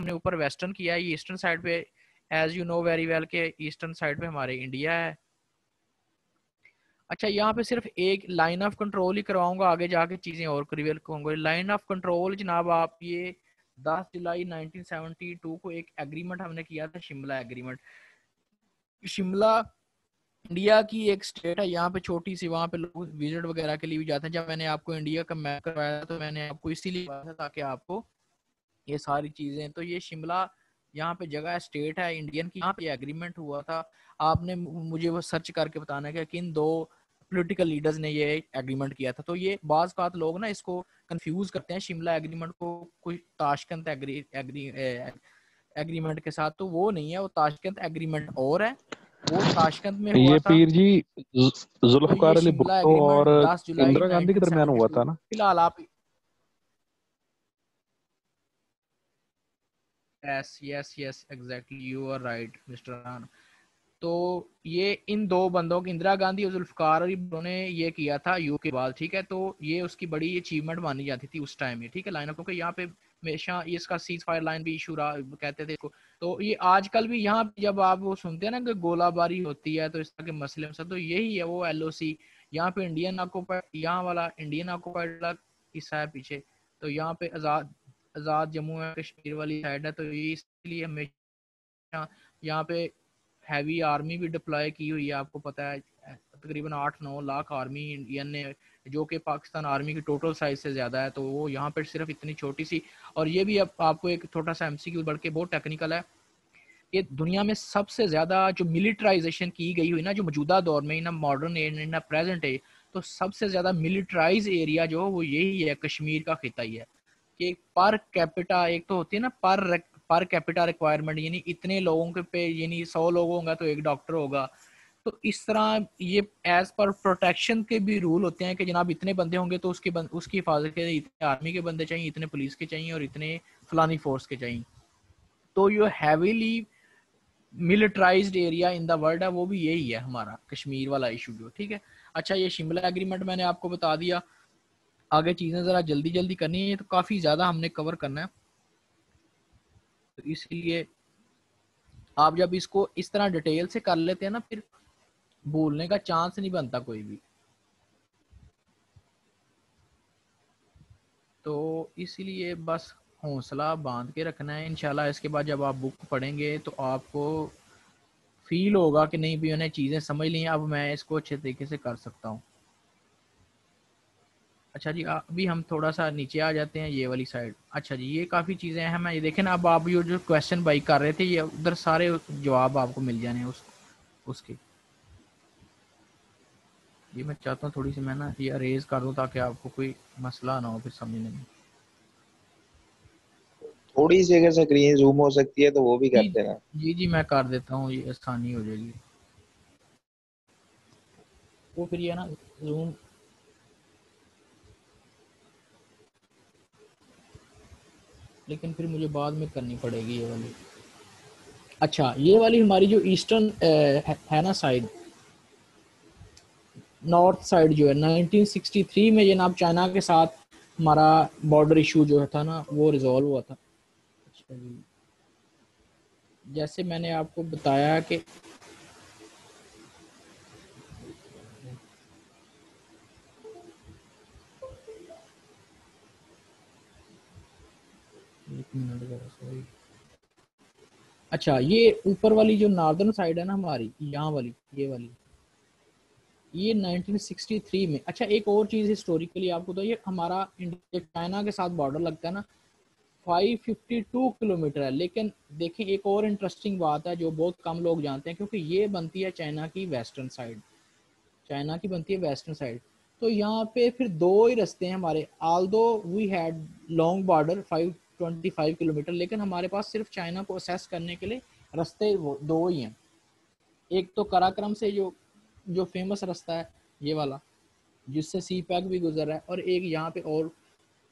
हमने ऊपर वेस्टर्न किया है, ये ईस्टर्न साइड पे, as you know very well के ईस्टर्न साइड पे हमारे इंडिया है। अच्छा, यहाँ पे सिर्फ एक लाइन ऑफ कंट्रोल ही करवाऊंगा, आगे जाके चीजें और क्लियर होंगी। लाइन ऑफ कंट्रोल जनाब, आप ये 10 जुलाई 1972 को एक एग्रीमेंट हमने किया था, शिमला एग्रीमेंट। शिमला इंडिया की एक स्टेट है, यहाँ पे छोटी सी, वहाँ पे लोग विजिट वगैरह के लिए भी जाते हैं। जब मैंने आपको इंडिया का मैप करवाया तो मैंने आपको इसीलिए बताया था ताकि आपको ये सारी चीजें, तो ये शिमला यहाँ पे जगह है, स्टेट है इंडियन की, यहाँ पे एग्रीमेंट हुआ था। आपने मुझे वो सर्च करके बताना है कि किन दो पॉलिटिकल लीडर्स ने ये एग्रीमेंट किया था। तो ये बाज़ बात लोग ना इसको कंफ्यूज करते हैं शिमला एग्रीमेंट को कोई ताशकंद एग्रीमेंट के साथ, तो वो नहीं है, वो ताशकंद एग्रीमेंट और है, वो ताशकंद में हुआ ये था। पीर जी तो ये जुल्फकार अली शिमला भुट्टो एग्रीमेंट और 10 जुलाई इंदिरा गांधी के दरमियान हुआ 1972, था ना? फिलहाल आप, yes yes yes exactly, you are right mister रान। तो ये इन दो बंदों की, इंदिरा गांधी और जुल्फकार अली भुट्टो ने ये किया था यू के बाद, ठीक है। तो ये उसकी बड़ी अचीवमेंट मानी जाती थी उस टाइम में, ठीक है, लाइन ऑफ, क्योंकि यहाँ पे हमेशा इसका सीज फायर लाइन भी इशू रहा, कहते थे इसको। तो ये आजकल भी यहाँ पे जब आप वो सुनते हैं ना कि गोलाबारी होती है तो इस तरह के मसले में, तो यही है वो LOC, यहाँ पे इंडियन ऑक्यूपाइड, यहाँ वाला इंडियन ऑक्यूपाइड वाला हिस्सा है पीछे। तो यहाँ पे आज़ाद आज़ाद जम्मू एंड कश्मीर वाली साइड है, तो ये इसलिए हमेशा यहाँ पे हैवी आर्मी भी डिप्लॉय की हुई है। आपको पता है तकरीबन 8-9 लाख आर्मी इंडियन ने, जो कि पाकिस्तान आर्मी की टोटल साइज से ज़्यादा है, तो वो यहाँ पर सिर्फ इतनी छोटी सी। और ये भी अब आपको एक छोटा सा MCQ बढ़ के बहुत टेक्निकल है, ये दुनिया में सबसे ज़्यादा जो मिलिट्राइजेशन की गई हुई ना, जो मौजूदा दौर में ना, मॉडर्न एज ना प्रेजेंट एज, तो सबसे ज़्यादा मिलिट्राइज एरिया जो वो यही है, कश्मीर का खिता ही है। कि पर कैपिटा एक तो होती है ना, पर कैपिटा रिक्वायरमेंट, यानी इतने लोगों के पे, यानी 100 लोग होंगे तो एक डॉक्टर होगा। तो इस तरह ये एज पर प्रोटेक्शन के भी रूल होते हैं कि जनाब इतने बंदे होंगे तो उसकी हिफाजत के लिए इतने आर्मी के बंदे चाहिए, इतने पुलिस के चाहिए और इतने फलानी फोर्स के चाहिए। तो ये heavily militarized area in the world है, वो भी यही है हमारा कश्मीर वाला इशू जो, ठीक है। अच्छा, ये शिमला एग्रीमेंट मैंने आपको बता दिया। आगे चीज़ें ज़रा जल्दी जल्दी करनी है, तो काफ़ी ज़्यादा हमने कवर करना है, तो इसलिए आप जब इसको इस तरह डिटेल से कर लेते हैं ना, फिर भूलने का चांस नहीं बनता कोई भी। तो इसलिए बस हौसला बांध के रखना है, इंशाल्लाह इसके बाद जब आप बुक पढ़ेंगे तो आपको फील होगा कि नहीं भी मैंने चीज़ें समझ ली हैं, अब मैं इसको अच्छे तरीके से कर सकता हूँ। अच्छा जी, अभी हम थोड़ा सा नीचे आ जाते हैं, ये वाली साइड। अच्छा जी, ये काफ़ी चीज़ें हैं, मैं ये देखें ना, अब आप ये जो क्वेश्चन बाई कर रहे थे, ये उधर सारे जवाब आपको मिल जाने हैं उसके। ये मैं चाहता हूँ थोड़ी सी मैं ना ये अरेज कर दूँ ताकि आपको कोई मसला ना हो फिर समझने में। थोड़ी सी अगर स्क्रीन जूम हो सकती है तो वो भी जी कर देना। जी जी, मैं कर देता हूँ, ये आसानी हो जाएगी। वो फिर ये ना जूम, लेकिन फिर मुझे बाद में करनी पड़ेगी ये वाली। अच्छा, ये वाली हमारी जो ईस्टर्न है ना साइड, नॉर्थ साइड जो है, 1963 में जनाब चाइना के साथ हमारा बॉर्डर इशू जो था ना, वो रिजॉल्व हुआ था। अच्छा जी, जैसे मैंने आपको बताया कि एक मिनट जरा, सॉरी। अच्छा, ये ऊपर वाली जो नॉर्दर्न साइड है ना हमारी, यहाँ वाली, ये 1963 में। अच्छा, एक और चीज़ हिस्टोरिकली आपको, तो ये हमारा इंडिया चाइना के साथ बॉर्डर लगता है ना, 552 किलोमीटर है। लेकिन देखिए, एक और इंटरेस्टिंग बात है जो बहुत कम लोग जानते हैं, क्योंकि ये बनती है चाइना की वेस्टर्न साइड, चाइना की बनती है वेस्टर्न साइड। तो यहाँ पे फिर दो ही रास्ते हैं हमारे, although we had long border 525 kilometre, लेकिन हमारे पास सिर्फ चाइना को असेस करने के लिए रास्ते वो दो ही हैं। एक तो कराक्रम से जो जो फेमस रास्ता है ये वाला, जिससे सी पैक भी गुजर रहा है, और एक यहाँ पे और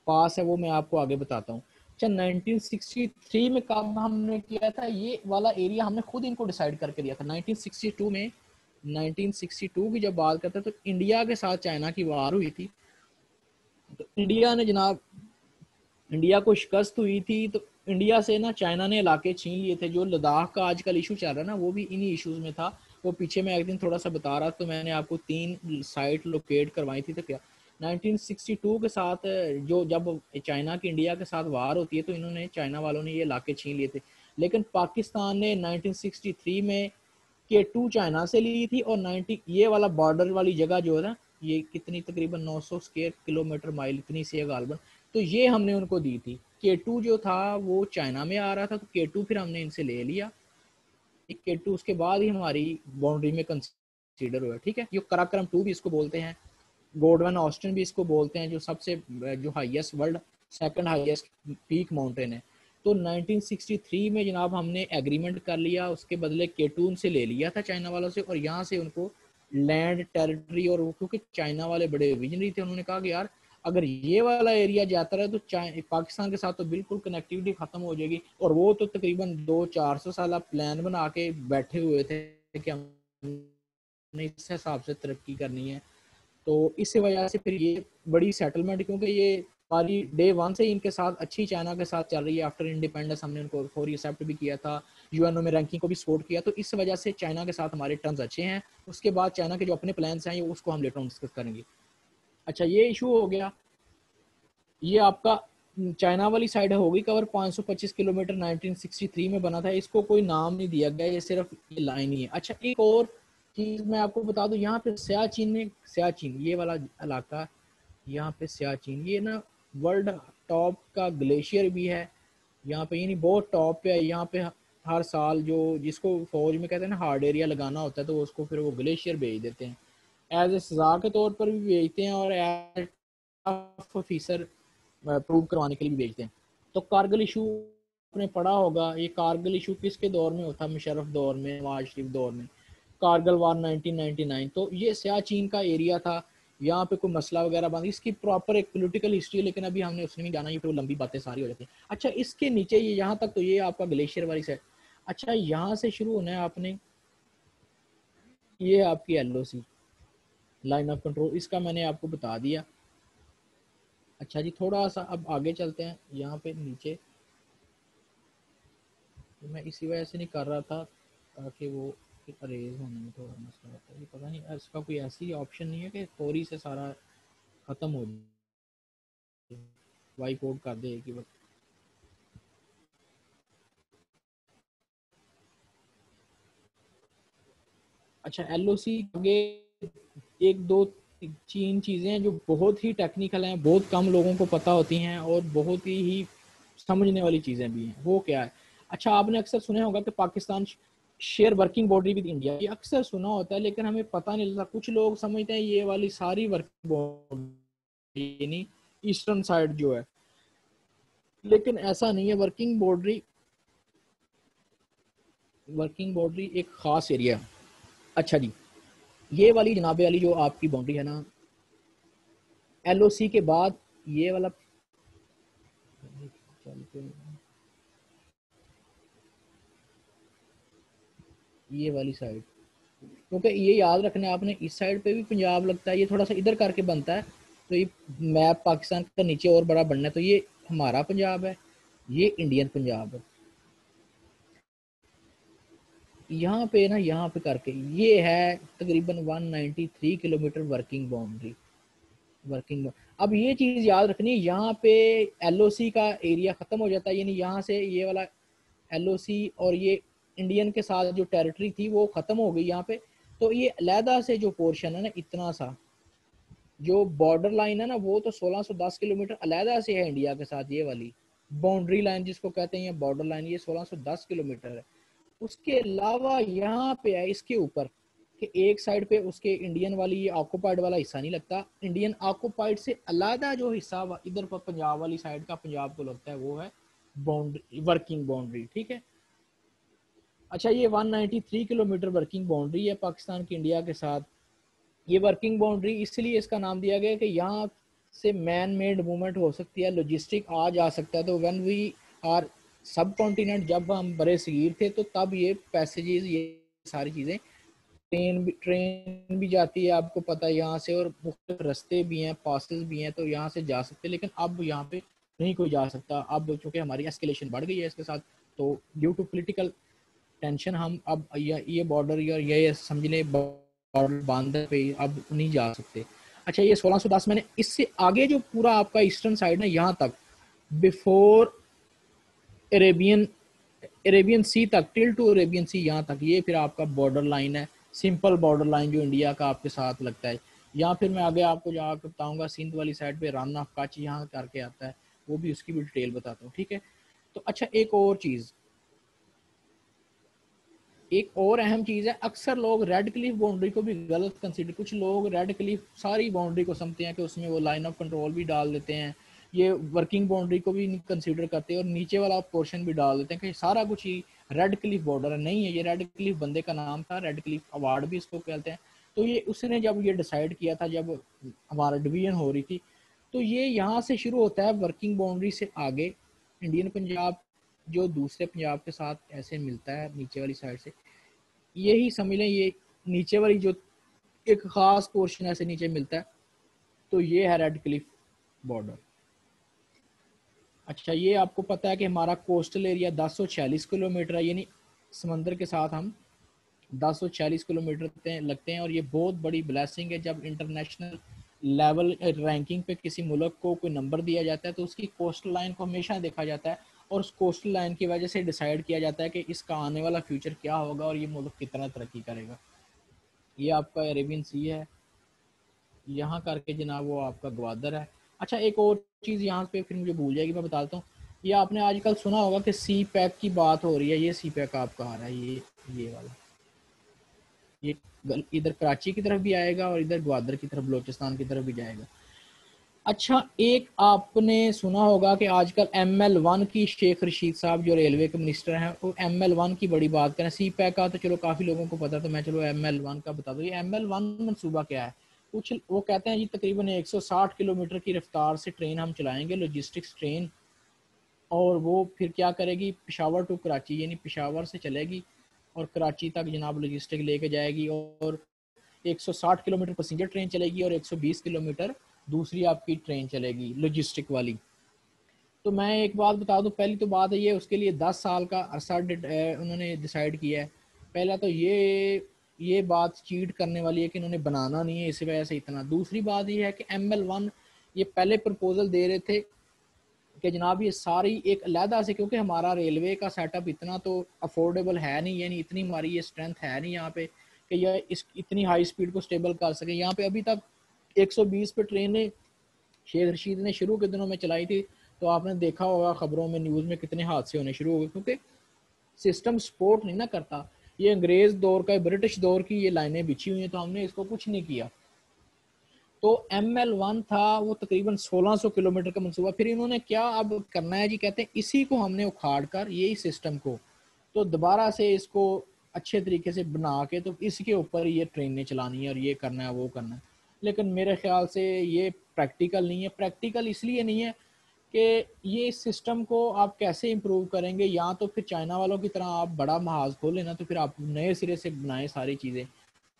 पास है, वो मैं आपको आगे बताता हूँ। अच्छा, 1963 में काम हमने किया था, ये वाला एरिया हमने खुद इनको डिसाइड करके दिया था 1962 में। 1962 की जब बात करते हैं तो इंडिया के साथ चाइना की वार हुई थी, तो इंडिया ने जनाब, इंडिया को शिकस्त हुई थी, तो इंडिया से ना चाइना ने इलाके छीन लिए थे। जो लद्दाख का आजकल इशू चल रहा है ना, वो भी इन्हीं इश्यूज में था। वो पीछे मैं एक दिन थोड़ा सा बता रहा, तो मैंने आपको 3 साइट लोकेट करवाई थी। तो क्या 1962 के साथ जो जब चाइना की इंडिया के साथ वार होती है, तो इन्होंने चाइना वालों ने ये इलाके छीन लिए थे। लेकिन पाकिस्तान ने 1963 में K2 चाइना से ली थी, और 90 ये वाला बॉर्डर वाली जगह जो है ना, ये कितनी तकरीबन 900 स्क्वायर किलोमीटर माइल इतनी सी है गालबन, तो ये हमने उनको दी थी। K2 जो था वो चाइना में आ रहा था, तो K2 फिर हमने इनसे ले लिया। K2 उसके बाद ही हमारी बाउंड्री में कंसीडर हुआ, ठीक है। ये कराक्रम 2 भी इसको बोलते हैं, गोल्डवन ऑस्टिन भी इसको बोलते हैं, जो सबसे जो highest world second highest peak mountain है। तो 1963 में जनाब हमने एग्रीमेंट कर लिया, उसके बदले K2 से ले लिया था चाइना वालों से, और यहाँ से उनको लैंड टेरिटरी, और क्योंकि चाइना वाले बड़े विजनरी थे, उन्होंने कहा कि यार अगर ये वाला एरिया जाता रहे तो पाकिस्तान के साथ तो बिल्कुल कनेक्टिविटी खत्म हो जाएगी। और वो तो तकरीबन 200-400 साल प्लान बना के बैठे हुए थे कि हमने इस हिसाब से तरक्की करनी है। तो इस वजह से फिर ये बड़ी सेटलमेंट, क्योंकि ये हमारी डे 1 से इनके साथ अच्छी चाइना के साथ चल रही है। आफ्टर इंडिपेंडेंस हमने उनको फौरी एक्सेप्ट भी किया था, यूएनओ में रैंकिंग को भी सपोर्ट किया, तो इस वजह से चाइना के साथ हमारे टर्म्स अच्छे हैं। उसके बाद चाइना के जो अपने प्लान्स हैं, उसको हम लेटर ऑन डिस्कस करेंगे। अच्छा, ये इशू हो गया। ये आपका चाइना वाली साइड होगी कवर, 525 किलोमीटर 1963 में बना था। इसको कोई नाम नहीं दिया गया, ये सिर्फ ये लाइन ही है। अच्छा, एक और चीज मैं आपको बता दूं, यहाँ पे सियाचिन में, सियाचिन ये वाला इलाका, यहाँ पे सियाचिन ये ना वर्ल्ड टॉप का ग्लेशियर भी है यहाँ पे, यानी बहुत टॉप पे है। यहाँ पे हर साल जो जिसको फौज में कहते हैं ना हार्ड एरिया लगाना होता है, तो उसको फिर वो ग्लेशियर भेज देते हैं, एज ए सजा के तौर पर भी भेजते हैं, और एज ऑफिसर प्रूव करवाने के लिए भी भेजते हैं। तो कारगिल इशू आपने पढ़ा होगा, ये कारगिल इशू किसके दौर में होता, मुशर्रफ दौर में, नवाज शरीफ दौर में, कारगिल वार 1999। तो ये सियाचिन का एरिया था, यहाँ पे कोई मसला वगैरह बंद, इसकी प्रॉपर एक पॉलिटिकल हिस्ट्री है, लेकिन अभी हमने उसमें नहीं जाना, ये तो लंबी बातें सारी हो जाती हैं। अच्छा, इसके नीचे ये यहाँ तक तो ये आपका ग्लेशियर वाली साइड। अच्छा, यहाँ से शुरू होना है आपने, ये आपकी LOC लाइन ऑफ कंट्रोल, इसका मैंने आपको बता दिया। अच्छा जी, थोड़ा सा अब आगे चलते हैं। यहाँ पे नीचे तो मैं इसी वजह से नहीं कर रहा था, ताकि वो अरेज होने में थोड़ा मसला होता है। ये पता नहीं इसका कोई ऐसी ऑप्शन नहीं है कि फौरी से सारा ख़त्म हो जाए, वाइप आउट कर दे कि वक्त। अच्छा, LOC आगे एक दो 3 चीज़ें हैं जो बहुत ही टेक्निकल हैं, बहुत कम लोगों को पता होती हैं, और बहुत ही समझने वाली चीज़ें भी हैं। वो क्या है? अच्छा, आपने अक्सर सुना होगा कि Pakistan share working boundary with India, ये अक्सर सुना होता है, लेकिन हमें पता नहीं लगता। कुछ लोग समझते हैं ये वाली सारी वर्किंग बाउंड्री यानी ईस्टर्न साइड जो है, लेकिन ऐसा नहीं है। वर्किंग बाउंड्री एक खास एरिया है। अच्छा जी, ये वाली जनाबे वाली जो आपकी बाउंड्री है ना, LOC के बाद ये वाला, ये वाली साइड, क्योंकि ये याद रखना है आपने, इस साइड पे भी पंजाब लगता है, ये थोड़ा सा इधर करके बनता है, तो ये मैप पाकिस्तान का नीचे और बड़ा बनना है, तो ये हमारा पंजाब है, ये इंडियन पंजाब है। यहाँ पे ना, यहाँ पे करके ये है तकरीबन 193 किलोमीटर वर्किंग बाउंड्री। वर्किंग अब ये चीज़ याद रखनी है, यहाँ पे LOC का एरिया ख़त्म हो जाता है, यानी यहाँ से ये वाला LOC और ये इंडियन के साथ जो टेरिटरी थी वो ख़त्म हो गई यहाँ पे। तो ये अलहदा से जो पोर्शन है ना, इतना सा जो बॉर्डर लाइन है ना, वो तो 1610 किलोमीटर अलहदा से है इंडिया के साथ। ये वाली बाउंड्री लाइन जिसको कहते हैं, ये बॉर्डर लाइन, ये 1610 किलोमीटर है। उसके अलावा यहाँ पे है इसके ऊपर कि एक साइड पे उसके इंडियन वाली ये ऑक्यूपाइड वाला हिस्सा नहीं लगता, इंडियन ऑक्यूपाइड से अलहदा जो हिस्सा इधर पर पंजाब वाली साइड का पंजाब को लगता है, वो है बाउंड्री, वर्किंग बाउंड्री, ठीक है। अच्छा, ये 193 किलोमीटर वर्किंग बाउंड्री है पाकिस्तान की इंडिया के साथ। ये वर्किंग बाउंड्री इसलिए इसका नाम दिया गया कि यहाँ से मैन मेड मूवमेंट हो सकती है, लॉजिस्टिक आ जा सकता है। तो व्हेन वी आर सब कॉन्टिनेंट, जब हम बड़े सगीर थे, तो तब ये पैसेजेस, ये सारी चीज़ें, ट्रेन भी जाती है, आपको पता है यहाँ से, और मुख्तलिफ रास्ते भी हैं, पासेस भी हैं, तो यहाँ से जा सकते हैं। लेकिन अब यहाँ पे नहीं कोई जा सकता। अब चूंकि हमारी एस्केलेशन बढ़ गई है इसके साथ, तो ड्यू टू पॉलिटिकल टेंशन हम अब ये बॉर्डर या ये समझ लें बॉर्डर बांधर पे अब नहीं जा सकते। अच्छा ये 1610 मैंने इससे आगे जो पूरा आपका ईस्टर्न साइड है यहाँ तक बिफोर अरेबियन अरेबियन सी तक, टिल टू अरेबियन सी यहाँ तक, ये फिर आपका बॉर्डर लाइन है, सिंपल बॉर्डर लाइन जो इंडिया का आपके साथ लगता है। या फिर मैं आगे आपको जाकर बताऊंगा सिंध वाली साइड पे रन ऑफ कच्छ यहाँ करके आता है, वो भी उसकी भी डिटेल बताता हूँ, ठीक है। तो अच्छा एक और चीज़, एक और अहम चीज़ है, अक्सर लोग रेड क्लिफ बाउंड्री को भी गलत कंसीडर, कुछ लोग रेड क्लिफ सारी बाउंड्री को समझते हैं कि उसमें वो लाइन ऑफ कंट्रोल भी डाल देते हैं, ये वर्किंग बाउंड्री को भी कंसीडर करते हैं और नीचे वाला पोर्शन भी डाल देते हैं कि सारा कुछ ही रेड क्लिफ बॉर्डर है। नहीं है, ये रेड क्लिफ बंदे का नाम था, रेड क्लिफ अवार्ड भी इसको कहते हैं। तो ये उसने जब ये डिसाइड किया था, जब हमारा डिवीजन हो रही थी, तो ये यहाँ से शुरू होता है वर्किंग बाउंड्री से आगे इंडियन पंजाब जो दूसरे पंजाब के साथ ऐसे मिलता है नीचे वाली साइड से, यही समझ लें ये नीचे वाली जो एक खास पोर्शन ऐसे नीचे मिलता है, तो ये है रेड क्लिफ बॉर्डर। अच्छा ये आपको पता है कि हमारा कोस्टल एरिया 1046 किलोमीटर है, यानी समंदर के साथ हम 1046 किलोमीटर लगते हैं, और ये बहुत बड़ी ब्लेसिंग है जब इंटरनेशनल लेवल रैंकिंग पे किसी मुल्क को कोई नंबर दिया जाता है तो उसकी कोस्टल लाइन को हमेशा देखा जाता है और उस कोस्टल लाइन की वजह से डिसाइड किया जाता है कि इसका आने वाला फ्यूचर क्या होगा और ये मुल्क कितना तरक्की करेगा। ये आपका अरेबियन सी है, यहाँ करके जनाब वो आपका ग्वादर है। अच्छा एक और चीज़ यहाँ पे फिर मुझे भूल जाएगी, मैं बताता हूँ। ये आपने आजकल सुना होगा कि सी पैक की बात हो रही है, ये सी पैक आपका आ रहा है, ये वाला, ये इधर कराची की तरफ भी आएगा और इधर ग्वादर की तरफ बलोचिस्तान की तरफ भी जाएगा। अच्छा एक आपने सुना होगा कि आजकल ML1 की शेख रशीद साहब जो रेलवे के मिनिस्टर हैं वो ML1 की बड़ी बात करें। सी पैक का तो चलो काफ़ी लोगों को पता, तो मैं चलो ML1 का बता दूँ। ये ML1 मनसूबा क्या है, कुछ वो कहते हैं जी तकरीबन 160 किलोमीटर की रफ्तार से ट्रेन हम चलाएंगे, लॉजिस्टिक्स ट्रेन, और वो फिर क्या करेगी पेशावर टू कराची, यानी पेशावर से चलेगी और कराची तक जनाब लॉजिस्टिक लेके जाएगी, और 160 किलोमीटर पैसेंजर ट्रेन चलेगी और 120 किलोमीटर दूसरी आपकी ट्रेन चलेगी लॉजिस्टिक वाली। तो मैं एक बात बता दूं, पहली तो बात है ये उसके लिए 10 साल का अरसा उन्होंने डिसाइड किया है। पहला तो ये बात चीट करने वाली है कि इन्होंने बनाना नहीं है इसी वजह से इतना। दूसरी बात ये है कि ML1 ये पहले प्रपोजल दे रहे थे कि जनाब ये सारी एक अलहदा से, क्योंकि हमारा रेलवे का सेटअप इतना तो अफोर्डेबल है नहीं, यानी इतनी हमारी ये स्ट्रेंथ है नहीं यहाँ पे कि यह इस इतनी हाई स्पीड को स्टेबल कर सके। यहाँ पे अभी तक 120 पे ट्रेनें शेख रशीद ने शुरू के दिनों में चलाई थी, तो आपने देखा होगा खबरों में न्यूज़ में कितने हादसे होने शुरू हो गए, क्योंकि सिस्टम सपोर्ट नहीं ना करता। ये अंग्रेज दौर का ब्रिटिश दौर की ये लाइनें बिछी हुई हैं, तो हमने इसको कुछ नहीं किया। तो ML1 था वो तकरीबन 1600 किलोमीटर का मंसूबा। फिर इन्होंने क्या अब करना है जी, कहते हैं इसी को हमने उखाड़ कर यही सिस्टम को तो दोबारा से इसको अच्छे तरीके से बना के तो इसके ऊपर ये ट्रेनें चलानी है और ये करना है वो करना है। लेकिन मेरे ख्याल से ये प्रैक्टिकल नहीं है। प्रैक्टिकल इसलिए नहीं है कि ये सिस्टम को आप कैसे इम्प्रूव करेंगे, या तो फिर चाइना वालों की तरह आप बड़ा महाज खोलें ना, तो फिर आप नए सिरे से बनाएं सारी चीज़ें,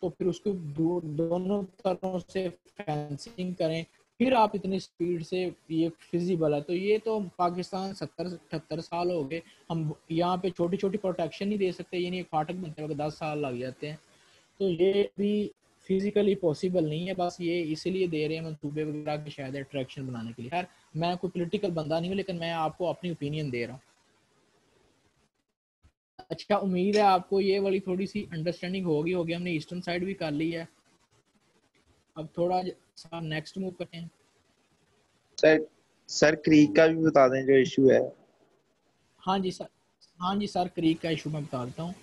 तो फिर उसको दोनों तरह से फेंसिंग करें, फिर आप इतनी स्पीड से ये फिजिबल है। तो ये तो पाकिस्तान 70-78 साल हो गए, हम यहाँ पे छोटी छोटी प्रोटेक्शन नहीं दे सकते, यानी एक फाटक बनते हुए 10 साल लग जाते हैं। तो ये भी फिजिकली पॉसिबल नहीं है, बस ये इसीलिए दे रहे हैं मंसूबे वगैरह के शायद अट्रैक्शन बनाने के लिए। खैर मैं कोई पोलिटिकल बंदा नहीं हूँ, लेकिन मैं आपको अपनी ओपिनियन दे रहा हूँ। अच्छा उम्मीद है आपको ये वाली थोड़ी सी अंडरस्टैंडिंग होगी। हमने ईस्टर्न साइड भी कर ली है, अब थोड़ा सा नेक्स्ट मूव करते हैं। सर सर क्रीक का भी बता दें जो इशू है। हाँ जी सर, हाँ जी सर, क्रीक का इशू मैं बता देता हूँ।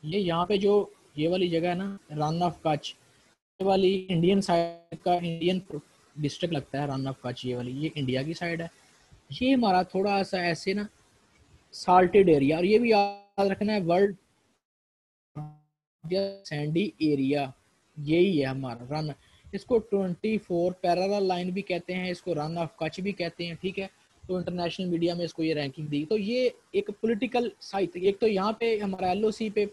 ये यहाँ पे जो ये वाली जगह है ना रन ऑफ कच्छ, ये वाली इंडियन साइड का इंडियन डिस्ट्रिक्ट लगता है रन ऑफ कच्छ, ये वाली ये इंडिया की साइड है। ये हमारा थोड़ा सा ऐसे ना साल्टेड एरिया, और ये भी याद रखना है वर्ल्ड सैंडी एरिया, यही है हमारा रन। इसको 24 पैरेलल लाइन भी कहते हैं, इसको रन ऑफ कच्छ भी कहते हैं, ठीक है। तो इंटरनेशनल मीडिया में इसको ये रैंकिंग दी। तो ये एक पॉलिटिकल साइट, एक तो यहाँ पे हमारा LOC पे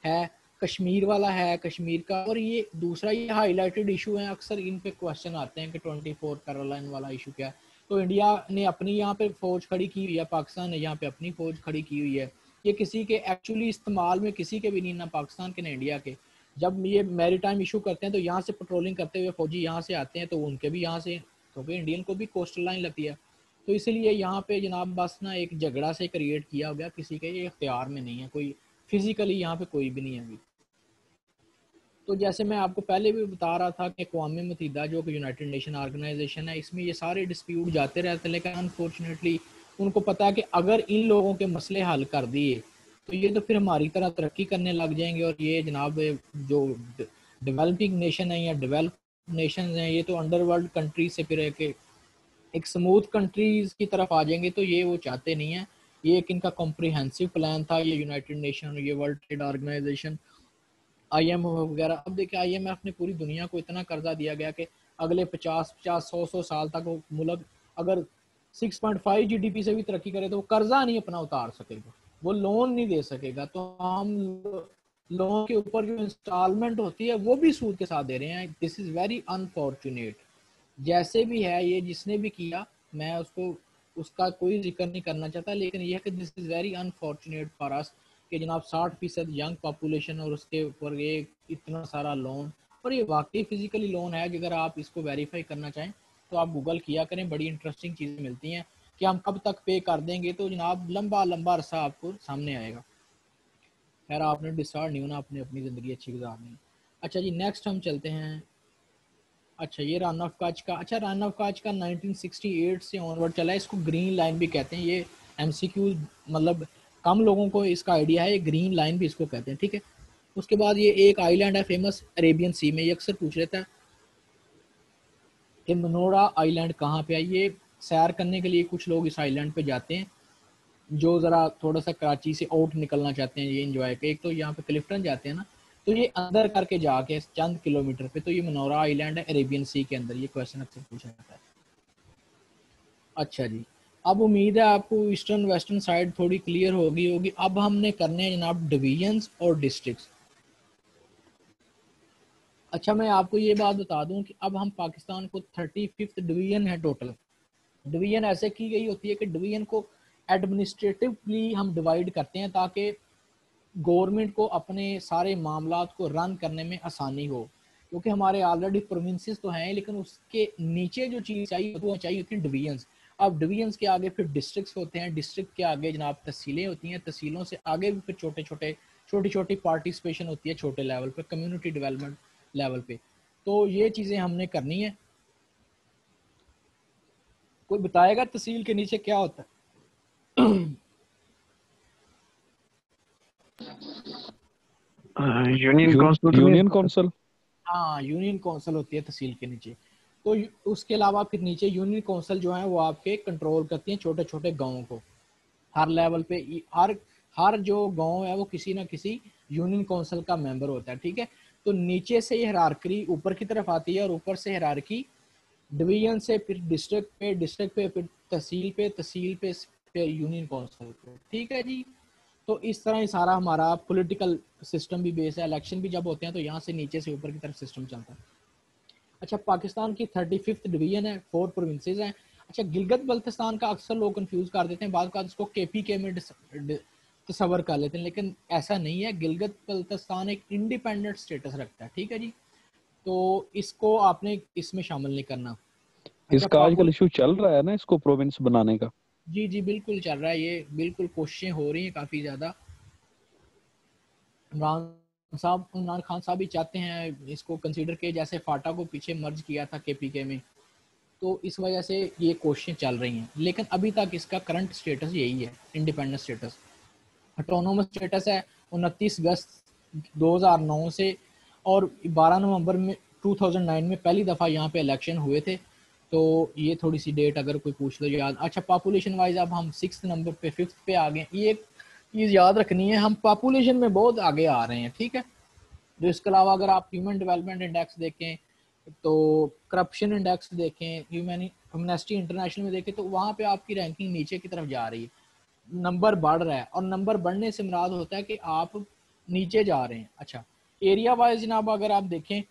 है कश्मीर वाला है, कश्मीर का, और ये दूसरा ये हाईलाइटेड इशू है, अक्सर इन पे क्वेश्चन आते हैं कि 24 कैरोलाइन वाला इशू क्या है। तो इंडिया ने अपनी यहाँ पे फौज खड़ी की हुई है, पाकिस्तान ने यहाँ पे अपनी फौज खड़ी की हुई है। ये किसी के एक्चुअली इस्तेमाल में किसी के भी नहीं, ना पाकिस्तान के ना इंडिया के। जब ये मैरी टाइम इशू करते हैं तो यहाँ से पेट्रोलिंग करते हुए फौजी यहाँ से आते हैं, तो उनके भी यहाँ से, क्योंकि इंडियन को भी कोस्टल लाइन लगती है। तो इसलिए यहाँ पे जनाब बस ना एक झगड़ा से क्रिएट किया हो गया, किसी के ये इख्तियार में नहीं है, कोई फिजिकली यहाँ पे कोई भी नहीं है अभी। तो जैसे मैं आपको पहले भी बता रहा था कि अक़वाम मुत्तहिदा जो कि यूनाइटेड नेशन ऑर्गेनाइजेशन है, इसमें ये सारे डिस्प्यूट जाते रहते हैं, लेकिन अनफॉर्चुनेटली उनको पता है कि अगर इन लोगों के मसले हल कर दिए तो ये तो फिर हमारी तरह तरक्की करने लग जाएंगे, और ये जनाब जो डेवलपिंग नेशन है या डेवलप नेशन हैं, ये तो अंडरवर्ल्ड कंट्रीज से फिर एक स्मूथ कंट्रीज की तरफ आ जाएंगे। तो ये वो चाहते नहीं है। ये एक इनका कॉम्प्रिहेंसिव प्लान था, ये यूनाइटेड नेशन, ये वर्ल्ड ट्रेड ऑर्गेनाइजेशन, IMF वगैरह। अब देखिए IMF ने पूरी दुनिया को इतना कर्जा दिया गया कि अगले 50-50 100 साल तक वो मुल्क अगर 6.5 GDP से भी तरक्की करे तो वो कर्जा नहीं अपना उतार सकेगा, वो लोन नहीं दे सकेगा। तो हम लोन के ऊपर जो इंस्टॉलमेंट होती है वो भी सूद के साथ दे रहे हैं। This is very unfortunate. जैसे भी है ये, जिसने भी किया, मैं उसको उसका कोई जिक्र नहीं करना चाहता, लेकिन यह कि this is very unfortunate for us कि जनाब 60% यंग पॉपुलेशन और उसके ऊपर ये इतना सारा लोन। और ये वाकई फिजिकली लोन है, अगर आप इसको वेरीफाई करना चाहें तो आप गूगल किया करें, बड़ी इंटरेस्टिंग चीज़ें मिलती हैं कि हम कब तक पे कर देंगे, तो जनाब लंबा लंबा अरसा आपको सामने आएगा। खैर आपने डिसाइड नहीं होना, आपने अपनी ज़िंदगी अच्छी गुजारनी है। अच्छा जी, नेक्स्ट हम चलते हैं। अच्छा ये रन ऑफ कच का, अच्छा रन ऑफ कच का 1968 से ऑनवर्ड चला है, इसको ग्रीन लाइन भी कहते हैं। ये MCQ मतलब कम लोगों को इसका आइडिया है, ये ग्रीन लाइन भी इसको कहते हैं, ठीक है। उसके बाद ये एक आइलैंड है फेमस अरेबियन सी में, ये अक्सर पूछ लेता है कि मनोरा आइलैंड कहाँ पे है। ये सैर करने के लिए कुछ लोग इस आइलैंड पे जाते हैं जो ज़रा थोड़ा सा कराची से आउट निकलना चाहते हैं, ये इंजॉय के। एक तो यहाँ पे क्लिफ्टन जाते हैं ना, तो ये अंदर करके जाके चंद किलोमीटर पे, तो ये मनोरा आइलैंड है अरेबियन सी के अंदर। ये क्वेश्चन अक्सर पूछा जाता है। अच्छा जी, अब उम्मीद है आपको ईस्टर्न वेस्टर्न साइड थोड़ी क्लियर होगी। अब हमने करने हैं जनाब डिवीजन्स और डिस्ट्रिक्ट्स। अच्छा मैं आपको ये बात बता दूं कि अब हम पाकिस्तान को 35th डिवीजन है टोटल। डिवीजन ऐसे की गई होती है कि डिवीजन को एडमिनिस्ट्रेटिवली हम डिवाइड करते हैं ताकि गवर्नमेंट को अपने सारे मामलात को रन करने में आसानी हो, क्योंकि हमारे ऑलरेडी प्रोविंसेस तो हैं, लेकिन उसके नीचे जो चीज़ चाहिए वो चाहिए होती है डिवीजन्स। अब डिवीजन्स के आगे फिर डिस्ट्रिक्ट्स होते हैं, डिस्ट्रिक्ट के आगे जनाब तहसीलें होती हैं, तहसीलों से आगे भी फिर छोटी छोटी पार्टिसिपेशन होती है छोटे लेवल पे, कम्युनिटी डेवलपमेंट लेवल पे। तो ये चीज़ें हमने करनी है। कोई बताएगा तहसील के नीचे क्या होता है? यूनियन काउंसिल तो नहीं यूनियन होता? काउंसिल। हाँ यूनियन काउंसिल होती है तहसील के नीचे। तो उसके अलावा फिर नीचे यूनियन काउंसिल जो है वो आपके कंट्रोल करती हैं छोटे छोटे गाँव को। हर लेवल पे हर हर जो गांव है वो किसी ना किसी यूनियन काउंसिल का मेंबर होता है, ठीक है। तो नीचे से हायरार्की ऊपर की तरफ आती है, और ऊपर से हायरार्की डिवीजन से फिर डिस्ट्रिक्ट पे, डिस्ट्रिक्ट पे फिर तहसील पे, तहसील पे फिर यूनियन काउंसिल पे, ठीक है जी। तो इस तरह ही सारा हमारा पॉलिटिकल सिस्टम भी बेस है। इलेक्शन भी जब होते हैं तो यहाँ से नीचे से ऊपर की तरफ सिस्टम चलता है। अच्छा पाकिस्तान की 35th डिवीजन है, 4 प्रोविंसेस हैं। अच्छा गिलगित बल्तिस्तान का अक्सर लोग कंफ्यूज कर देते हैं, बाद इसको KPK में तस्वर कर लेते हैं, लेकिन ऐसा नहीं है। गिलगित बल्तिस्तान एक इंडिपेंडेंट स्टेटस रखता है, ठीक है जी। तो इसको आपने इसमें शामिल नहीं करना। अच्छा इसका आजकल इशू चल रहा है ना, इसको प्रोविंस बनाने का। जी जी बिल्कुल चल रहा है, ये बिल्कुल कोशिशें हो रही हैं काफ़ी ज़्यादा। इमरान खान साहब भी चाहते हैं इसको कंसीडर के, जैसे फाटा को पीछे मर्ज किया था KPK में, तो इस वजह से ये कोशिशें चल रही हैं। लेकिन अभी तक इसका करंट स्टेटस यही है, इंडिपेंडेंट स्टेटस। ऑटोनोमस स्टेटस है 29 अगस्त 2009 से, और 12 नवंबर में 2009 में पहली दफ़ा यहाँ पे इलेक्शन हुए थे। तो ये थोड़ी सी डेट अगर कोई पूछ लो याद। अच्छा पॉपुलेशन वाइज अब हम 6th नंबर पे, 5th पे आ गए। ये एक चीज़ याद रखनी है, हम पॉपुलेशन में बहुत आगे आ रहे हैं, ठीक है। तो इसके अलावा अगर आप ह्यूमन डेवलपमेंट इंडेक्स देखें, तो करप्शन इंडेक्स देखें, ह्यूमनिटी इंटरनेशनल में देखें, तो वहाँ पे आपकी रैंकिंग नीचे की तरफ जा रही है, नंबर बढ़ रहा है। और नंबर बढ़ने से मुराद होता है कि आप नीचे जा रहे हैं। अच्छा, एरिया वाइज जनाब अगर आप देखें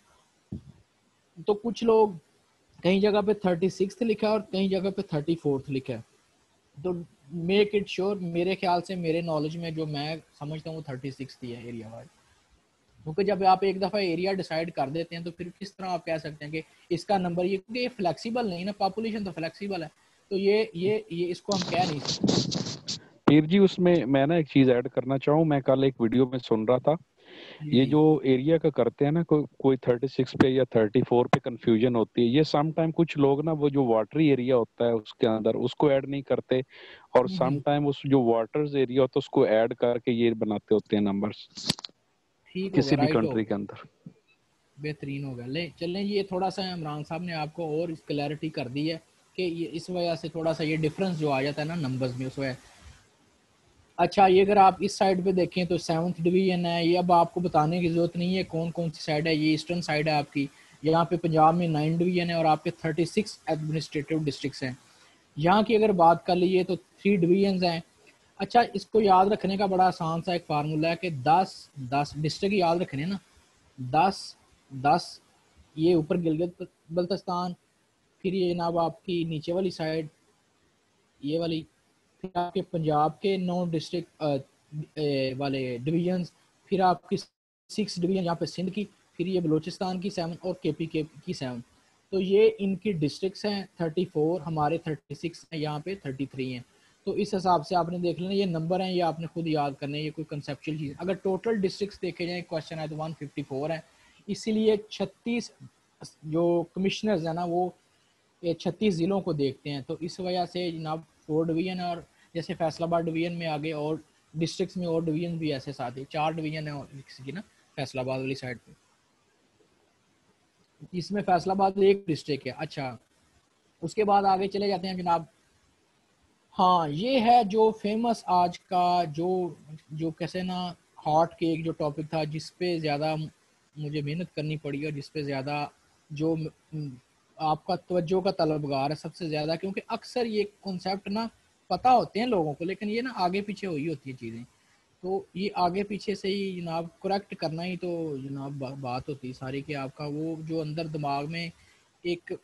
तो कुछ लोग कहीं जगह पे 36 लिखा है और कहीं जगह पे 34 लिखा है। तो मेक इट श्योर, मेरे ख्याल से मेरे नॉलेज में जो मैं समझता हूँ वो 36 ही है एरिया वाइज। क्योंकि जब आप एक दफ़ा एरिया डिसाइड कर देते हैं तो फिर किस तरह आप कह सकते हैं कि इसका नंबर ये, क्योंकि ये फ्लेक्सिबल नहीं ना, पॉपुलेशन तो फ्लेक्सिबल है, तो ये इसको हम कह नहीं सकते। पीर जी उसमें मैं ना एक चीज ऐड करना चाहूँ, मैं कल एक वीडियो में सुन रहा था, जी ये जी जो एरिया का करते हैं ना, कोई 36 पे या 34 पे कंफ्यूजन होती है, ये सम टाइम कुछ लोग ना वो जो वाटरी एरिया होता है उसके अंदर उसको ऐड नहीं करते, और सम टाइम उस जो वाटर्स एरिया होता है उसको ऐड करके ये बनाते होते हैं नंबर्स ठीक होगा, किसी भी राइट हो कंट्री के गया, अंदर। बेहतरीन होगा। ले चलें, ये थोड़ा सा इमरान साहब ने आपको और क्लैरिटी कर दी है कि ये इस वजह से थोड़ा सा ये डिफरेंस जो आ जाता है ना नंबर्स में, उस वजह। अच्छा, ये अगर आप इस साइड पे देखें तो 7th डिवीजन है, ये अब आपको बताने की ज़रूरत नहीं है कौन कौन सी साइड है, ये ईस्टर्न साइड है आपकी। यहाँ पे पंजाब में 9 डिवीजन है और आपके 36 एडमिनिस्ट्रेटिव डिस्ट्रिक्ट हैं। यहाँ की अगर बात कर लीजिए तो 3 डिवीजन हैं। अच्छा, इसको याद रखने का बड़ा आसान सा एक फार्मूला है कि 10 डिस्ट्रिक्ट याद रखने ना, 10 ये ऊपर गिलगित बल्तिस्तान, फिर ये जनाब आपकी नीचे वाली साइड ये वाली, फिर आपके पंजाब के 9 डिस्ट्रिक्ट वाले डिवीजन्स, फिर आपकी 6 डिवीजन यहाँ पे सिंध की, फिर ये बलूचिस्तान की 7 और के पी के की 7। तो ये इनकी डिस्ट्रिक्ट्स हैं 34, हमारे 36 हैं, यहाँ पे 33 हैं। तो इस हिसाब से आपने देख लेना, ये नंबर हैं, ये आपने खुद याद करने हैं, ये कोई कंसेप्चुअल चीज़। अगर टोटल डिस्ट्रिक्ट्स देखे जाए क्वेश्चन है तो 154 है, इसीलिए 36 जो कमिश्नर्स हैं ना वो ये 36 ज़िलों को देखते हैं। तो इस वजह से जनाब 4 डिवीज़न है, और जैसे फैसलाबाद डिवीज़न में आगे और डिस्ट्रिक्ट्स में और डिवीज़न भी ऐसे साथ ही 4 डिवीज़न है और किसी की ना फैसलाबाद वाली साइड पे, इसमें फैसलाबाद एक डिस्ट्रिक्ट है। अच्छा, उसके बाद आगे चले जाते हैं जनाब। हाँ, ये है जो फेमस आज का जो जो कैसे ना हॉट केक जो टॉपिक था, जिस पे ज़्यादा मुझे मेहनत करनी पड़ी और जिस पे ज़्यादा जो आपका तवज्जो का तलबगार है सबसे ज़्यादा, क्योंकि अक्सर ये कॉन्सेप्ट ना पता होते हैं लोगों को, लेकिन ये ना आगे पीछे हुई होती है चीज़ें। तो ये आगे पीछे से ही जनाब करेक्ट करना ही तो जनाब बात होती है सारी, कि आपका वो जो अंदर दिमाग में एक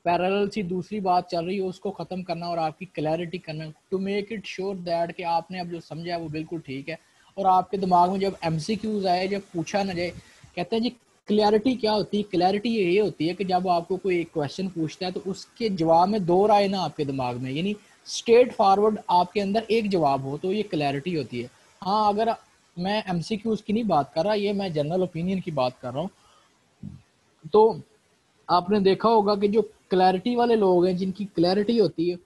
पैरेलल सी दूसरी बात चल रही है उसको ख़त्म करना और आपकी क्लैरिटी करना, to make it sure that कि आपने अब जो समझा है वो बिल्कुल ठीक है। और आपके दिमाग में जब MCQs आए, जब पूछा ना जाए, कहते हैं जी क्लैरिटी क्या होती है, क्लैरिटी ये होती है कि जब आपको कोई एक क्वेश्चन पूछता है तो उसके जवाब में दो राय ना आपके दिमाग में, यानी स्ट्रेट फॉरवर्ड आपके अंदर एक जवाब हो, तो ये क्लैरिटी होती है। हाँ, अगर मैं MCQs की नहीं बात कर रहा, ये मैं जनरल ओपिनियन की बात कर रहा हूँ। तो आपने देखा होगा कि जो क्लैरिटी वाले लोग हैं, जिनकी क्लैरिटी होती है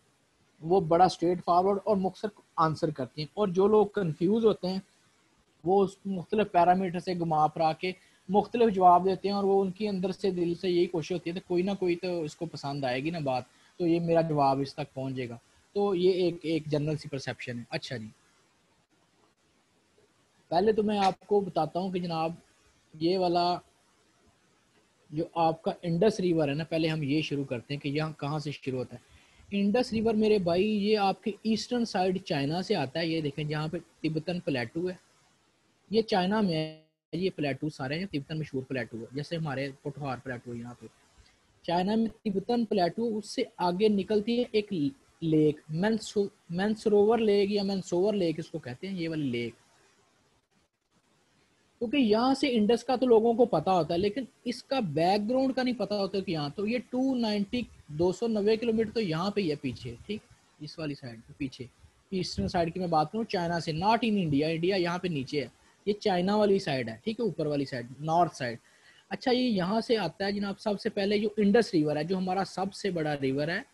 वो बड़ा स्ट्रेट फॉरवर्ड और मुख्तसर आंसर करते हैं, और जो लोग कंफ्यूज होते हैं वो उस मुख्तलिफ पैरामीटर से घुमा फिरा के मुख्तलिफ जवाब देते हैं, और वो उनके अंदर से दिल से यही कोशिश होती है कि कोई ना कोई तो इसको पसंद आएगी ना बात, तो ये मेरा जवाब इस तक पहुंचेगा। तो ये एक एक जनरल सी परसेप्शन है। अच्छा जी, पहले तो मैं आपको बताता हूँ कि जनाब ये वाला जो आपका इंडस रिवर है ना, पहले हम ये शुरू करते हैं कि यहाँ कहाँ से शुरू होता है। इंडस रिवर मेरे भाई ये आपके ईस्टर्न साइड चाइना से आता है। ये देखें जहाँ पे तिब्बतन प्लेटू है, ये चाइना में है। ये प्लेटू सारे हैं, तिब्बतन मशहूर प्लेटू है, जैसे हमारे पोठहार प्लेटू है यहाँ पे चाइना में तिब्बतन प्लेटू। उससे आगे निकलती है एक लेक, मैनसरोवर लेक या मैनसोवर लेक इसको कहते हैं, ये वाली लेक। क्योंकि यहाँ से इंडस का तो लोगों को पता होता है, लेकिन इसका बैकग्राउंड का नहीं पता होता कि यहाँ तो ये 290 किलोमीटर तो यहाँ पे ही है पीछे, ठीक, इस वाली साइड पे पीछे। ईस्टर्न साइड की मैं बात करूँ चाइना से, नॉट इन इंडिया, इंडिया यहाँ पे नीचे है, ये चाइना वाली साइड है, ठीक है, ऊपर वाली साइड नॉर्थ साइड। अच्छा, ये यहाँ से आता है जनाब, सबसे पहले जो इंडस रिवर है जो हमारा सबसे बड़ा रिवर है,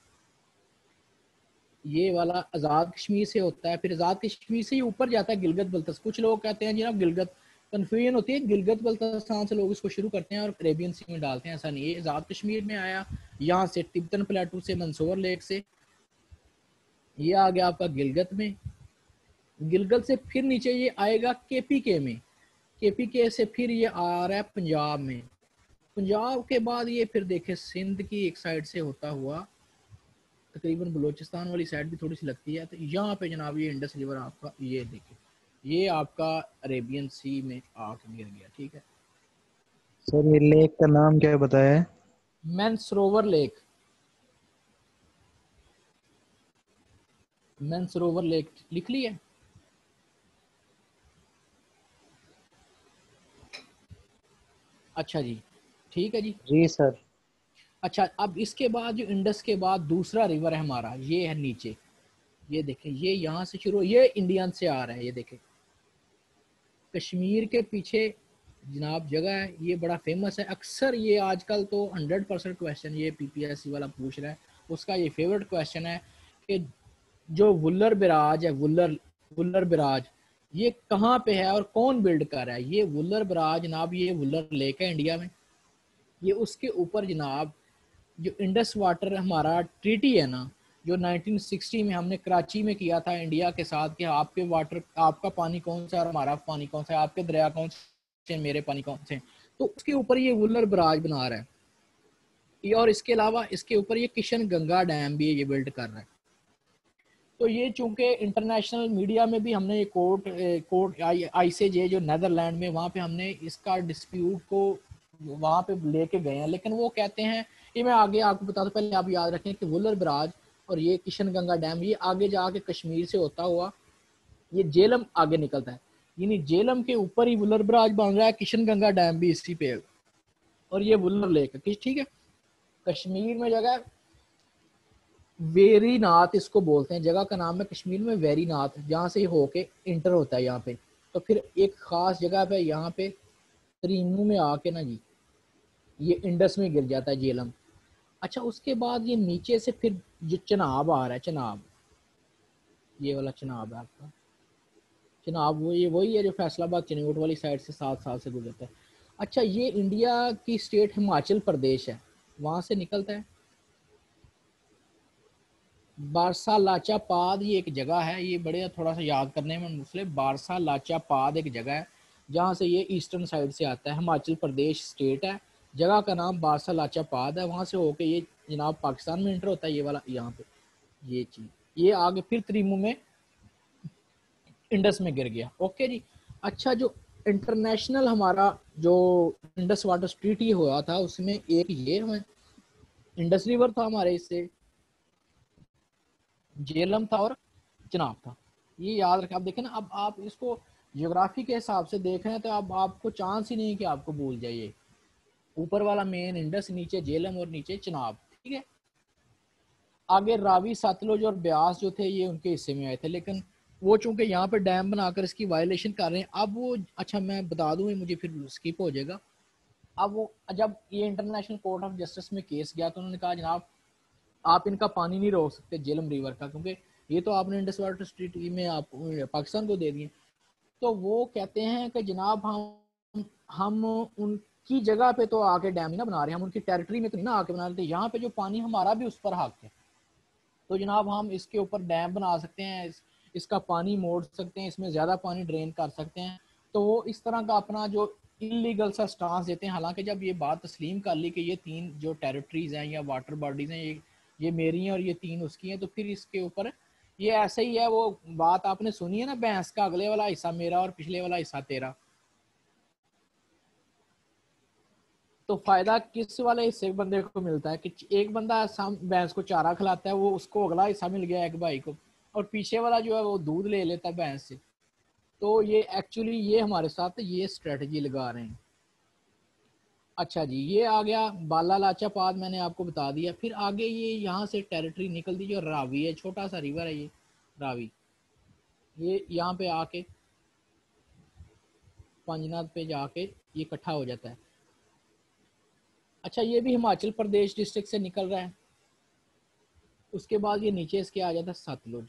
ये वाला आज़ाद कश्मीर से होता है, फिर आज़ाद कश्मीर से ही ऊपर जाता है गिलगित बल्तिस्तान। कुछ लोग कहते हैं जनाब गिलगित, कन्फ्यूजन होती है, गिलगित बल्तिस्तान से लोग इसको शुरू करते हैं और अरेबियन सी में डालते हैं, ऐसा नहीं है। आज़ाद कश्मीर में आया, यहाँ से तिब्बतन प्लेटू से मंसूर लेक से ये आ गया आपका गिलगित में, गिलगित से फिर नीचे ये आएगा KPK में, KPK से फिर ये आ रहा है पंजाब में, पंजाब के बाद ये फिर देखे सिंध की एक साइड से होता हुआ तकरीबन बलूचिस्तान वाली साइड भी थोड़ी सी लगती है, तो यहाँ पे जनाब ये इंडस रिवर आपका ये देखिए ये आपका अरेबियन सी में आके गिर गया, ठीक है। सर ये लेक का नाम क्या बताया है? मैनसरोवर लेक, मैनसरोवर लेक लिख लिया। अच्छा जी, ठीक है जी। जी सर। अच्छा, अब इसके बाद जो इंडस के बाद दूसरा रिवर है हमारा, ये है नीचे, ये देखें, ये यहाँ से शुरू, ये इंडियन से आ रहा है, ये देखें कश्मीर के पीछे जनाब जगह है, ये बड़ा फेमस है। अक्सर ये आजकल तो 100% क्वेश्चन ये पीपीएससी वाला पूछ रहा है, उसका ये फेवरेट क्वेश्चन है कि जो वुल्लर बिराज है, वुल्लर वुल्लर बिराज ये कहाँ पे है और कौन बिल्ड कर रहा है। ये वुल्लर बिराज जनाब, ये वुल्लर लेक है इंडिया में, ये उसके ऊपर जनाब जो इंडस वाटर हमारा ट्रीटी है ना, जो 1960 में हमने कराची में किया था इंडिया के साथ, कि आपके वाटर, आपका पानी कौन सा है और हमारा पानी कौन सा है, आपके दरिया कौन से, मेरे पानी कौन से, तो उसके ऊपर ये वुल्लर बराज बना रहा है ये। और इसके अलावा इसके ऊपर ये किशन गंगा डैम भी ये बिल्ड कर रहा है। तो ये चूंकि इंटरनेशनल मीडिया में भी हमने ये कोर्ट आईसीजे जो नेदरलैंड में, वहाँ पे हमने इसका डिस्प्यूट को वहाँ पे लेके गए हैं, लेकिन वो कहते हैं, ये मैं आगे आपको बता दूं, पहले आप याद रखें कि वुल्लर बराज और ये किशन गंगा डैम ये आगे जाके कश्मीर से होता हुआ ये जेलम आगे निकलता है, यानी जेलम के ऊपर ही वुल्लर बराज बन रहा है, किशन गंगा डैम भी इसी पे है, और ये वुल्लर लेक है, ठीक है। कश्मीर में जगह वेरीनाथ इसको बोलते हैं, जगह का नाम है कश्मीर में वेरीनाथ, जहाँ से होके इंटर होता है यहाँ पे। तो फिर एक खास जगह पे यहाँ पे त्रिमू में आके ना जी ये इंडस में गिर जाता है जेलम। अच्छा, उसके बाद ये नीचे से फिर जो चनाब आ रहा है, चनाब, ये वाला चनाब है आपका, चनाब वो ये वही है जो फैसलाबाद चिन्नौट वाली साइड से 7 साल से गुजरता है। अच्छा, ये इंडिया की स्टेट हिमाचल प्रदेश है, वहाँ से निकलता है। बारसा लाचा पाद ये एक जगह है, ये बड़े थोड़ा सा याद करने में मुश्किल। बारसा लाचा पाद एक जगह है जहाँ से ये ईस्टर्न साइड से आता है, हिमाचल प्रदेश स्टेट है, जगह का नाम बारसा लाचा पाद है, वहाँ से होके ये जनाब पाकिस्तान में इंटर होता है, ये वाला यहाँ पे ये चीज़, ये आगे फिर त्रिमू में इंडस में गिर गया। ओके जी। अच्छा, जो इंटरनेशनल हमारा जो इंडस वाटर ट्रीटी हुआ था उसमें एक ये हमें इंडस रिवर था हमारे, इससे जेलम था और चनाब था, ये याद रखें। आप देखें ना, अब आप इसको ज्योग्राफी के हिसाब से देख रहे हैं तो अब आपको चांस ही नहीं कि आपको भूल जाइए। ऊपर वाला मेन इंडस, नीचे जेलम और नीचे चनाब, ठीक है। आगे रावी, सतलुज और ब्यास जो थे ये उनके हिस्से में आए थे, लेकिन वो चूंकि यहाँ पे डैम बनाकर इसकी वायलेशन कर रहे हैं, अब वो, अच्छा मैं बता दूं, मुझे फिर स्किप हो जाएगा। अब वो जब ये इंटरनेशनल कोर्ट ऑफ जस्टिस में केस गया तो उन्होंने कहा जनाब आप इनका पानी नहीं रोक सकते जेलम रिवर का, क्योंकि ये तो आपने इंडस वाटर ट्रीटी में आप पाकिस्तान को दे दिए। तो वो कहते हैं कि जनाब हम उनकी जगह पे तो आके डैम ही ना बना रहे हैं, हम उनकी टेरिटरी में तो नहीं ना आके बना रहे थे, यहाँ पे जो पानी हमारा भी उस पर हक है, तो जनाब हम इसके ऊपर डैम बना सकते हैं, इसका पानी मोड़ सकते हैं, इसमें ज़्यादा पानी ड्रेन कर सकते हैं। तो वो इस तरह का अपना जो इलीगल सा स्टांस देते हैं। हालांकि जब ये बात तस्लीम कर ली कि ये 3 जो टेरिटरीज हैं या वाटर बॉडीज हैं ये मेरी हैं और ये 3 उसकी हैं, तो फिर इसके ऊपर ये ऐसे ही है। वो बात आपने सुनी है ना, भैंस का अगले वाला हिस्सा मेरा और पिछले वाला हिस्सा तेरा, तो फायदा किस वाले हिस्से बंदे को मिलता है कि एक बंदा भैंस को चारा खिलाता है, वो उसको अगला हिस्सा मिल गया एक भाई को, और पीछे वाला जो है वो दूध ले लेता है भैंस से। तो ये एक्चुअली ये हमारे साथ ये स्ट्रेटजी लगा रहे हैं। अच्छा जी, ये आ गया बाला लाचा पाद, मैंने आपको बता दिया। फिर आगे ये यहाँ से टेरिटरी निकल दी जो रावी है, छोटा सा रिवर है ये रावी, ये यहाँ पे आके पंजनाद पे जाके ये इकट्ठा हो जाता है। अच्छा, ये भी हिमाचल प्रदेश डिस्ट्रिक्ट से निकल रहा है। उसके बाद ये नीचे इसके आ जाता है सतलुज,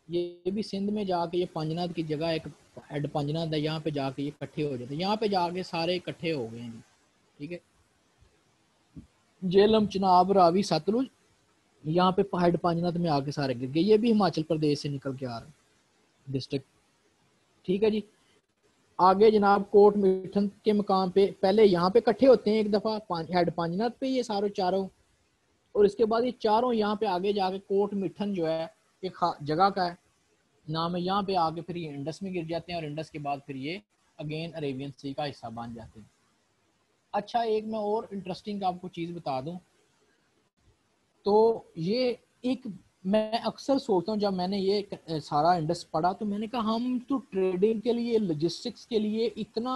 ये भी सिंध में जाके ये पंजनाद की जगह एक हेड पंजनाद है, यहाँ पे जाके ये इकट्ठे हो जाते हैं, यहाँ पे जाके सारे इकट्ठे हो गए हैं, ठीक है। जेलम, चनाब, रावी, सतलुज, यहाँ पे हेड पंजनाद में आके सारे गिर गए। ये भी हिमाचल प्रदेश से निकल के आ रहे हैं डिस्ट्रिक्ट, ठीक है जी। आगे जनाब कोट मिठन के मकाम पे पहले यहाँ पे इकट्ठे होते हैं एक दफ़ा हेड पंजनाद पे ये सारे चारों, और इसके बाद ये चारों यहाँ पे आगे जाके कोट मिठन जो है एक जगह का है, नाम है, यहाँ पे आके फिर ये इंडस में गिर जाते हैं और इंडस के बाद फिर ये अगेन अरेबियन सी का हिस्सा बन जाते हैं। अच्छा एक मैं और इंटरेस्टिंग आपको चीज़ बता दूं, तो ये एक मैं अक्सर सोचता हूँ जब मैंने ये सारा इंडस पढ़ा तो मैंने कहा हम तो ट्रेडिंग के लिए लॉजिस्टिक्स के लिए इतना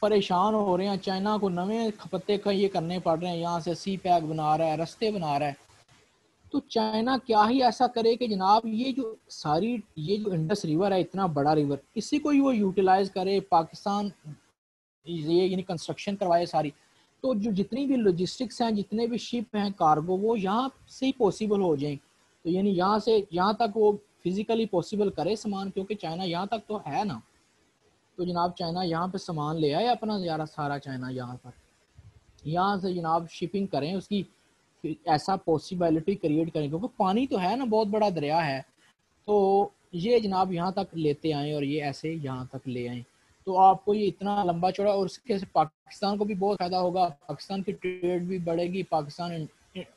परेशान हो रहे हैं, चाइना को नवे खपते का ये करने पड़ रहे हैं, यहाँ से सी पैक बना रहा है, रास्ते बना रहा है, तो चाइना क्या ही ऐसा करे कि जनाब ये जो सारी ये जो इंडस रिवर है इतना बड़ा रिवर, इसी को ही वो यूटिलाइज करे, पाकिस्तान ये यानी कंस्ट्रक्शन करवाए सारी, तो जो जितनी भी लॉजिस्टिक्स हैं, जितने भी शिप हैं, कार्गो, वो यहाँ से ही पॉसिबल हो जाए, तो यानी यहाँ से यहाँ तक वो फिजिकली पॉसिबल करे सामान, क्योंकि चाइना यहाँ तक तो है ना, तो जनाब चाइना यहाँ पे सामान ले आए अपना यारा सारा चाइना यहाँ पर, यहाँ से जनाब शिपिंग करें उसकी, ऐसा पॉसिबिलिटी क्रिएट करें, क्योंकि पानी तो है ना, बहुत बड़ा दरिया है, तो ये जनाब यहाँ तक लेते आए और ये ऐसे यहाँ तक ले आए, तो आपको ये इतना लंबा चौड़ा, और उसके से पाकिस्तान को भी बहुत फ़ायदा होगा, पाकिस्तान की ट्रेड भी बढ़ेगी, पाकिस्तान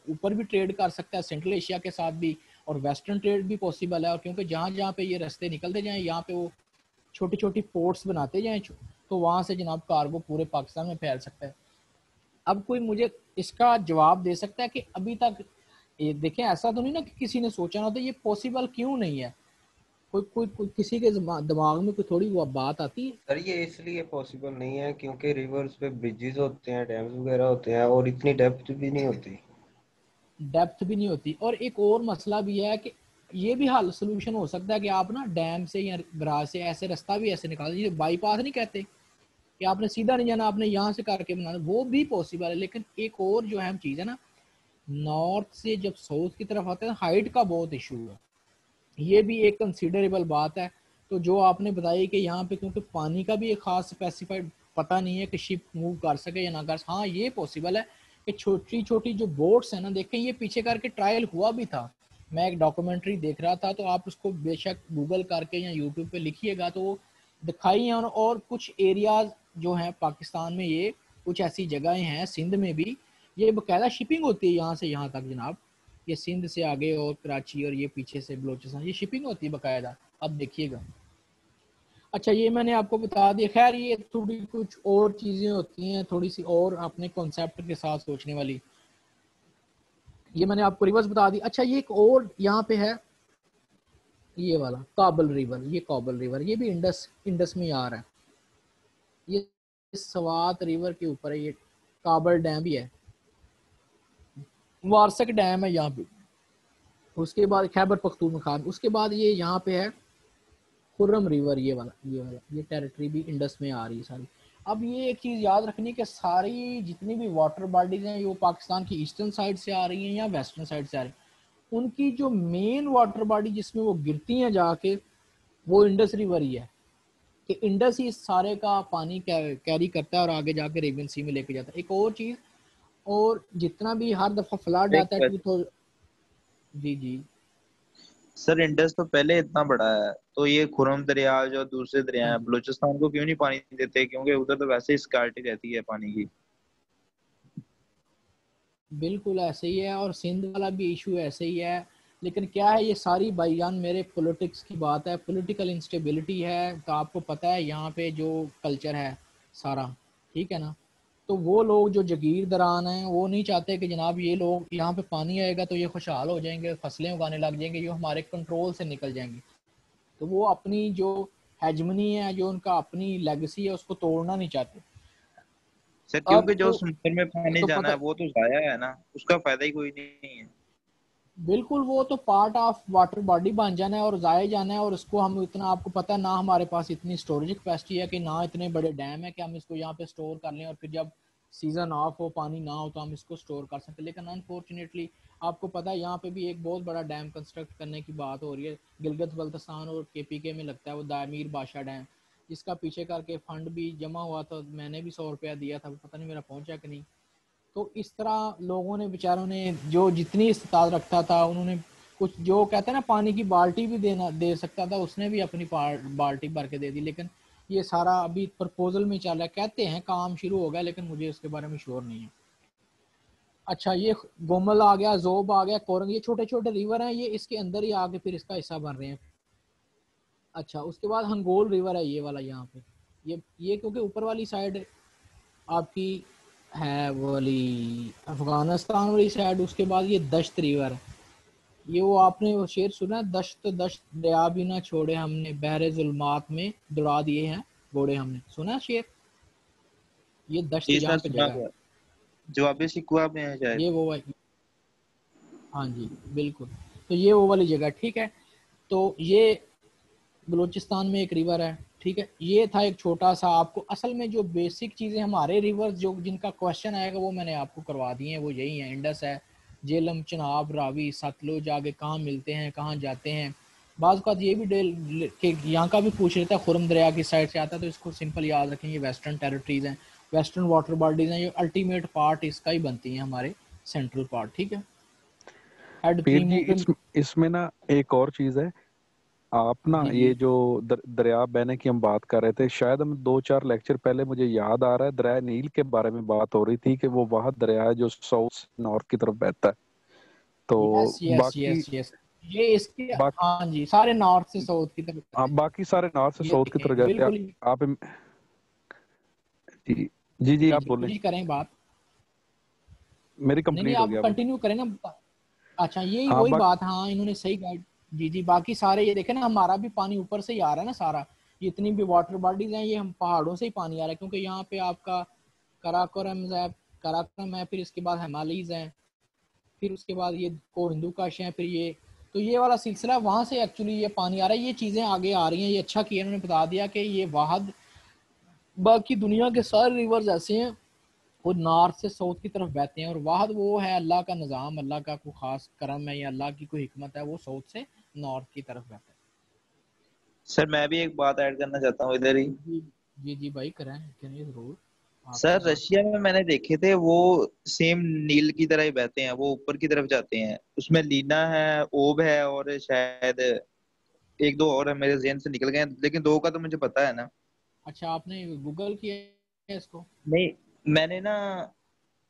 ऊपर भी ट्रेड कर सकता है सेंट्रल एशिया के साथ भी, और वेस्टर्न ट्रेड भी पॉसिबल है, और क्योंकि जहाँ जहाँ पे ये रास्ते निकलते जाएँ, यहाँ पे वो छोटी छोटी पोर्ट्स बनाते जाएँ, तो वहाँ से जनाब कार्गो पूरे पाकिस्तान में फैल सकता है। अब कोई मुझे इसका जवाब दे सकता है कि अभी तक ये देखें, ऐसा तो नहीं ना कि किसी ने सोचा ना, तो ये पॉसिबल क्यों नहीं है, कोई किसी के दिमाग में कोई थोड़ी वो बात आती है? सर ये इसलिए पॉसिबल नहीं है क्योंकि रिवर्स पे ब्रिजेस होते हैं, डैम्स वगैरह होते हैं, और इतनी डेप्थ भी नहीं होती। डेप्थ भी नहीं होती, और एक और मसला भी है कि ये भी हल सोल्यूशन हो सकता है कि आप ना डैम से या बराज से ऐसे रास्ता भी ऐसे निकाल दीजिए, बाईपास नहीं कहते कि आपने सीधा नहीं जाना, आपने यहाँ से करके बनाना, वो भी पॉसिबल है, लेकिन एक और जो अहम चीज़ है ना, नॉर्थ से जब साउथ की तरफ आते हैं हाइट का बहुत इशू है, ये भी एक कंसिडरेबल बात है। तो जो आपने बताई कि यहाँ पे क्योंकि पानी का भी एक खास स्पेसिफाइड पता नहीं है कि शिप मूव कर सके या ना कर, हाँ ये पॉसिबल है कि छोटी छोटी जो बोट्स हैं ना, देखें ये पीछे करके ट्रायल हुआ भी था, मैं एक डॉक्यूमेंट्री देख रहा था, तो आप उसको बेशक गूगल करके या यूट्यूब पे लिखिएगा तो दिखाई हैं, और कुछ एरियाज जो हैं पाकिस्तान में, ये कुछ ऐसी जगहें हैं, सिंध में भी ये बकायदा शिपिंग होती है यहाँ से यहाँ तक जनाब, ये सिंध से आगे और कराची और ये पीछे से बलोचिस्तान, ये शिपिंग होती है बकायदा, अब देखिएगा। अच्छा ये मैंने आपको बता दिया, खैर ये थोड़ी कुछ और चीज़ें होती हैं, थोड़ी सी और अपने कॉन्सेप्ट के साथ सोचने वाली, ये मैंने आपको रिवर्स बता दी। अच्छा ये एक और यहाँ पे है, ये वाला काबल रिवर, ये काबल रिवर, ये भी इंडस में आ रहा है, ये सवात रिवर के ऊपर है, ये काबल डैम भी है, वारसक डैम है यहाँ पे, उसके बाद खैबर पख्तूनख्वा, उसके बाद ये यहाँ पे है खुर्रम रिवर, ये टेरिटरी भी इंडस में आ रही है सारी। अब ये एक चीज़ याद रखनी कि सारी जितनी भी वाटर बॉडीज हैं वो पाकिस्तान की ईस्टर्न साइड से आ रही हैं या वेस्टर्न साइड से आ रही हैं, उनकी जो मेन वाटर बॉडी जिसमें वो गिरती हैं जाके, वो इंडस रिवर ही है, कि इंडस ही इस सारे का पानी कैरी करता है और आगे जाके अरेबियन सी में लेके जाता है। एक और चीज़, और जितना भी हर दफ़ा फ्लड एक आता है जी जी सर इंडस तो पहले इतना बड़ा है, तो ये खुरम दरिया जो दूसरे दरिया हाँ हैं, जी, बलूचिस्तान को क्यों नहीं पानी देते? क्योंकि उधर तो वैसे ही स्कार्टी रहती है पानी की। बिल्कुल ऐसे ही है, और सिंध वाला भी इशू ऐसे ही है, लेकिन क्या है ये सारी भाईजान मेरे पॉलिटिक्स की बात है, पॉलिटिकल इंस्टेबिलिटी है, तो आपको पता है यहाँ पे जो कल्चर है सारा, ठीक है ना, तो वो लोग जो जागीरदारान हैं वो नहीं चाहते कि जनाब ये लोग यहाँ पे पानी आएगा तो ये खुशहाल हो जाएंगे, फसलें उगाने लग जाएंगे, ये हमारे कंट्रोल से निकल जाएंगे, तो वो अपनी जो हेजमनी है, जो उनका अपनी लेगेसी है, उसको तोड़ना नहीं चाहते। सर अब क्योंकि जो समुद्र में पानी तो जाना पता, है वो तो जाया है ना, उसका फायदा ही कोई नहीं है। बिल्कुल वो तो पार्ट ऑफ वाटर बॉडी बन जाना है और जाए जाना है, और उसको हम इतना, आपको पता है ना हमारे पास इतनी स्टोरेज कैपेसिटी है कि ना इतने बड़े डैम है कि हम इसको यहाँ पे स्टोर कर लें और फिर जब सीजन ऑफ हो पानी ना हो तो हम इसको स्टोर कर सकते, लेकिन अनफॉर्चुनेटली आपको पता है यहाँ पे भी एक बहुत बड़ा डैम कंस्ट्रक्ट करने की बात हो रही है, गिलगित बल्तिस्तान और KPK में लगता है, वो दामीर बादशाह डैम, जिसका पीछे करके फंड भी जमा हुआ था, मैंने भी 100 रुपया दिया था, पता नहीं मेरा पहुंचा कि नहीं। तो इस तरह लोगों ने बेचारों ने जो जितनी इस्तात रखता था, उन्होंने कुछ जो कहते हैं ना पानी की बाल्टी भी दे सकता था, उसने भी अपनी बाल्टी भर के दे दी, लेकिन ये सारा अभी प्रपोजल में चल रहा है, कहते हैं काम शुरू हो गया, लेकिन मुझे उसके बारे में श्योर नहीं है। अच्छा ये गोमल आ गया, जोब आ गया, कोरंग, ये छोटे छोटे रिवर हैं, ये इसके अंदर ही आके फिर इसका हिस्सा बन रहे हैं। अच्छा, उसके बाद हंगोल रिवर है ये वाला यहाँ पे, ये क्योंकि ऊपर वाली साइड आपकी है वो वाली अफगानिस्तान वाली साइड, उसके बाद ये दश्त रिवर है। ये वो आपने वो शेर सुना है, दश्त दश्त दरिया भी ना छोड़े हमने, बहरे जुल्मात में दौड़ा दिए हैं घोड़े हमने, सुना है शेर? ये दश्त जी सर यहाँ पे सुना जगह है, हुआ है। जवाबी सिकुआ में है शायद। ये वो हाँ जी बिल्कुल। तो ये वो वाली जगह, ठीक है। तो ये बलूचिस्तान में एक रिवर है, ठीक है। ये था एक छोटा सा, आपको असल में जो बेसिक चीज़ें हमारे रिवर्स जो जिनका क्वेश्चन आएगा वो मैंने आपको करवा दी हैं, वो यही है, इंडस है, झेलम, चिनाब, रावी, सतलुज, आगे कहाँ मिलते हैं, कहाँ जाते हैं। बाज़ बात ये भी डेल कि यहाँ का भी पूछ रहे थे, खुरम दरिया की साइड से आता है, तो इसको सिंपल याद रखें, ये वेस्टर्न टेरिटरीज हैं, वेस्टर्न वाटर बॉडीज हैं, ये अल्टीमेट पार्ट इसका ही बनती हैं, हमारे सेंट्रल पार्ट, ठीक है। हेड पीर जी प्रीमोटल, इसमें ना एक और चीज है। आप ना जी ये जी जो दरिया बहने की हम बात कर रहे थे, शायद हम 2-4 लेक्चर पहले, मुझे याद आ रहा है, दरिया नील के बारे में बात हो रही थी कि वो वह दरिया है जो साउथ से नॉर्थ की तरफ बहता है। यस तो यस बाकी यस यस, ये इसके, बाकी हाँ जी, सारे नॉर्थ से साउथ की तरफ हाँ, जाते हैं। बाकी सारे नॉर्थ से ये साउथ की तरफ देखें जाते हैं। बिल्कुल आप जी जी जी जी आप जी, बोलें, पूरी करें बात। मेरी नहीं नहीं, कंप्लीट हो आप गया अब। कंटिन्यू करें ना। अच्छा, यही हाँ वही बात, हाँ इन्होंने सही गाइड। जी जी, बाकी सारे ये देखें ना, हमारा भी पानी ऊपर से ही आ रहा है ना सारा, जितनी भी वाटर बॉडीज हैं ये हम पहाड़ों से ही पानी आ रहा है, क्योंकि यहाँ पे आपका कराकोरम है, कराकोरम है, फिर इसके बाद हिमालयज हैं, फिर उसके बाद ये को हिंदू काश है, फिर ये, तो ये वाला सिलसिला वहाँ से एक्चुअली ये पानी आ रहा है, ये चीज़ें आगे आ रही हैं। ये अच्छा किया इन्होंने बता दिया कि ये वाहद, बाकी दुनिया के सारे रिवर्स ऐसे हैं वो नॉर्थ से साउथ की तरफ बहते हैं, और वाहद वो है अल्लाह का निज़ाम, अल्लाह का कोई ख़ास करम है या अल्लाह की कोई हिकमत है, वो साउथ से नॉर्थ की तरफ बहता सर मैं भी एक बात ऐड करना चाहता हूँ इधर ही। है। जी जी जी भाई, करें करिए ज़रूर, आपकी सर बात रशिया में मैंने देखे थे वो सेम नील की तरह ही बहते हैं, वो ऊपर की तरफ जाते हैं, उसमें लीना है, ओब है, और शायद एक दो और है, मेरे ज़हन से निकल गए हैं, लेकिन दो का तो मुझे पता है ना। अच्छा, आपने गूगल किया है इसको? नहीं, मैंने ना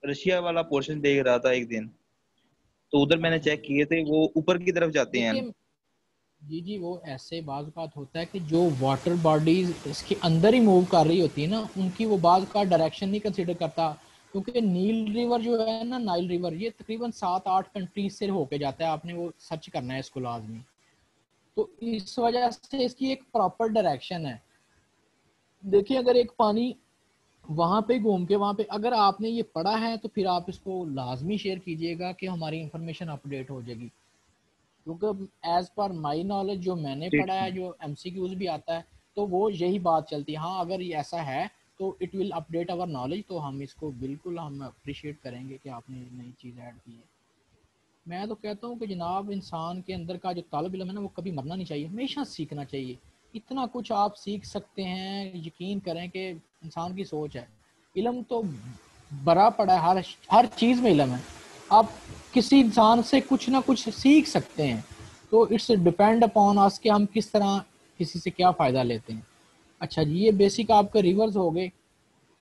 रशिया वाला पोर्शन देख रहा था एक दिन, तो उधर मैंने अच्छा चेक अच्छा, किए थे, वो ऊपर की तरफ जाते हैं। देखिए जी जी, वो ऐसे बाज़ बात होता है कि जो वाटर बॉडीज इसके अंदर ही मूव कर रही होती है ना, उनकी वो बाज़ का डायरेक्शन नहीं कंसिडर करता, क्योंकि नील रिवर जो है ना, नाइल रिवर, ये तकरीबन 7-8 कंट्रीज से होके जाता है, आपने वो सर्च करना है इसको लाजमी। तो इस वजह से इसकी एक प्रॉपर डायरेक्शन है। देखिए, अगर एक पानी वहाँ पे घूम के वहाँ पे अगर आपने ये पढ़ा है तो फिर आप इसको लाजमी शेयर कीजिएगा कि हमारी इंफॉर्मेशन अपडेट हो जाएगी, क्योंकि एज पर माई नॉलेज जो मैंने ठीक पढ़ा है, है जो एमसीक्यूज भी आता है, तो वो यही बात चलती है। हाँ, अगर ये ऐसा है तो it will update our knowledge, तो हम इसको बिल्कुल हम अप्रिशिएट करेंगे कि आपने नई चीज़ ऐड की है। मैं तो कहता हूँ कि जनाब, इंसान के अंदर का जो तालिब इल्म है ना, वो कभी मरना नहीं चाहिए, हमेशा सीखना चाहिए। इतना कुछ आप सीख सकते हैं, यकीन करें कि इंसान की सोच है, इल्म तो भरा पड़ा है, हर चीज़ में इल्म है। आप किसी इंसान से कुछ ना कुछ सीख सकते हैं, तो इट्स डिपेंड अपॉन अस कि हम किस तरह किसी से क्या फ़ायदा लेते हैं। अच्छा जी, ये बेसिक आपके रिवर्स हो गए।